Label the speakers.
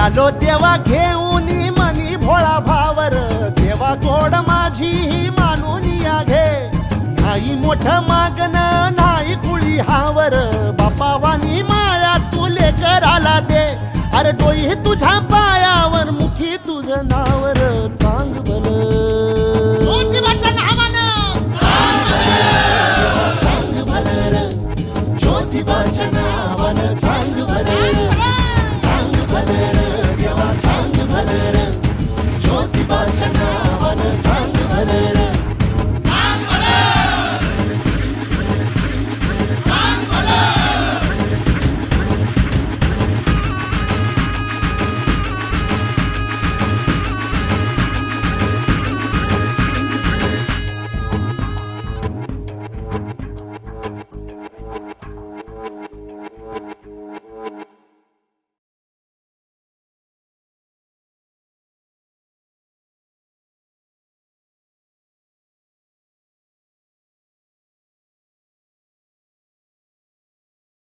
Speaker 1: आलो देवा घेऊन मनी भोळा भावर, सेवा गोड माझी ही मानून या घे. नाही मोठं मागण नाही कुळी हावर, बापा वाणी माया तुले कराला दे. अरे डोई तुझ्या